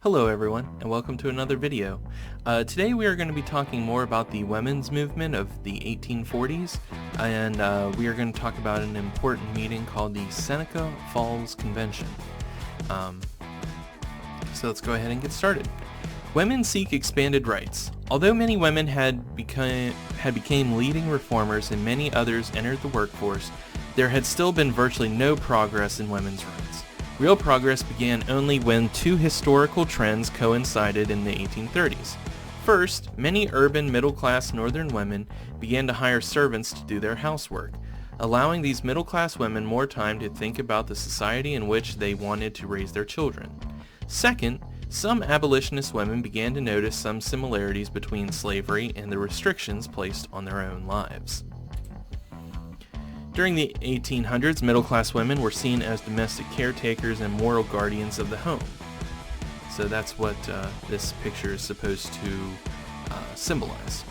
Hello everyone, and welcome to another video. Today we are going to be talking more about the women's movement of the 1840s, and we are going to talk about an important meeting called the Seneca Falls Convention. So let's go ahead and get started. Women seek expanded rights. Although many women had became leading reformers and many others entered the workforce, there had still been virtually no progress in women's rights. Real progress began only when two historical trends coincided in the 1830s. First, many urban middle-class northern women began to hire servants to do their housework, allowing these middle-class women more time to think about the society in which they wanted to raise their children. Second, some abolitionist women began to notice some similarities between slavery and the restrictions placed on their own lives. During the 1800s, middle-class women were seen as domestic caretakers and moral guardians of the home. So that's what this picture is supposed to symbolize.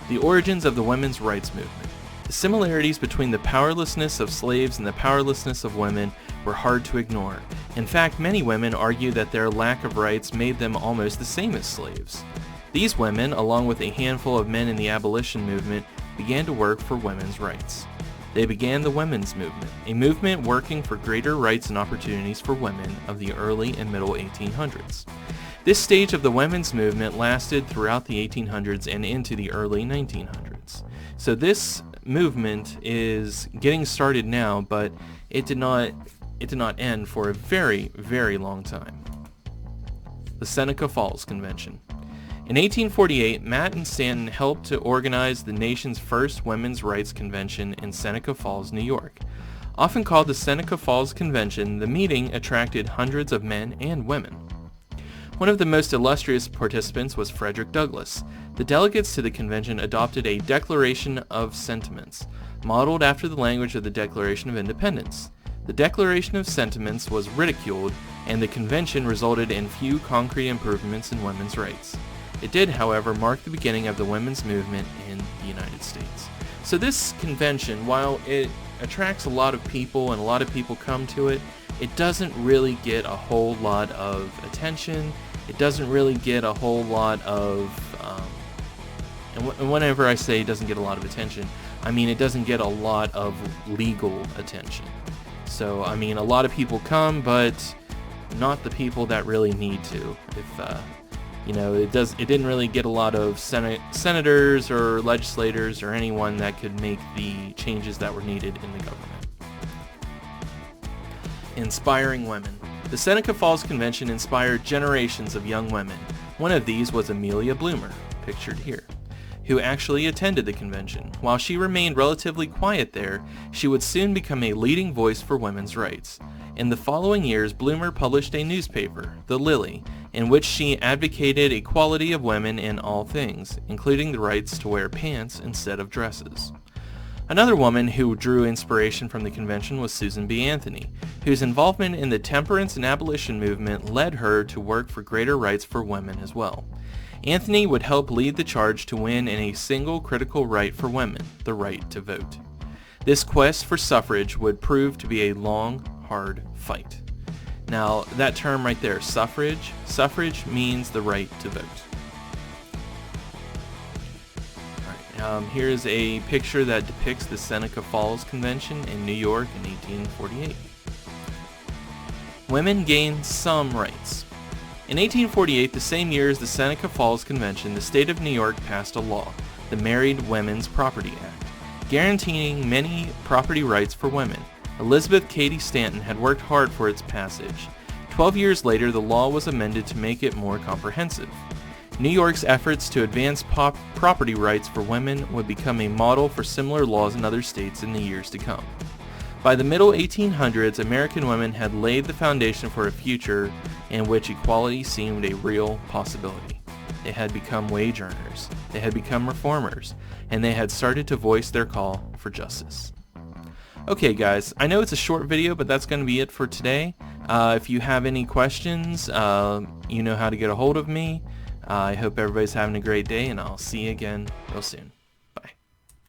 The origins of the women's rights movement. The similarities between the powerlessness of slaves and the powerlessness of women were hard to ignore. In fact, many women argue that their lack of rights made them almost the same as slaves. These women, along with a handful of men in the abolition movement, began to work for women's rights. They began the women's movement, a movement working for greater rights and opportunities for women of the early and middle 1800s. This stage of the women's movement lasted throughout the 1800s and into the early 1900s. So this movement is getting started now, but it did not end for a very, very long time. The Seneca Falls Convention. In 1848, Matt and Stanton helped to organize the nation's first women's rights convention in Seneca Falls, New York. Often called the Seneca Falls Convention, the meeting attracted hundreds of men and women. One of the most illustrious participants was Frederick Douglass. The delegates to the convention adopted a Declaration of Sentiments, modeled after the language of the Declaration of Independence. The Declaration of Sentiments was ridiculed, and the convention resulted in few concrete improvements in women's rights. It did, however, mark the beginning of the women's movement in the United States. So this convention, while it attracts a lot of people and a lot of people come to it, it doesn't really get a whole lot of attention. It doesn't really get a whole lot of, and whenever I say it doesn't get a lot of attention, I mean it doesn't get a lot of legal attention. So, I mean, a lot of people come, but not the people that really need to. It didn't really get a lot of senators or legislators or anyone that could make the changes that were needed in the government. Inspiring women. The Seneca Falls Convention inspired generations of young women. One of these was Amelia Bloomer, pictured here, who actually attended the convention. While she remained relatively quiet there, she would soon become a leading voice for women's rights. In the following years, Bloomer published a newspaper, The Lily, in which she advocated equality of women in all things, including the rights to wear pants instead of dresses. Another woman who drew inspiration from the convention was Susan B. Anthony, whose involvement in the temperance and abolition movement led her to work for greater rights for women as well. Anthony would help lead the charge to win in a single critical right for women, the right to vote. This quest for suffrage would prove to be a long, hard fight. Now, that term right there, suffrage means the right to vote. All right, here is a picture that depicts the Seneca Falls Convention in New York in 1848. Women gained some rights. In 1848, the same year as the Seneca Falls Convention, the state of New York passed a law, the Married Women's Property Act, guaranteeing many property rights for women. Elizabeth Cady Stanton had worked hard for its passage. 12 years later, the law was amended to make it more comprehensive. New York's efforts to advance property rights for women would become a model for similar laws in other states in the years to come. By the middle 1800s, American women had laid the foundation for a future in which equality seemed a real possibility. They had become wage earners, they had become reformers, and they had started to voice their call for justice. Okay guys, I know it's a short video, but that's going to be it for today. If you have any questions, you know how to get a hold of me. I hope everybody's having a great day, and I'll see you again real soon.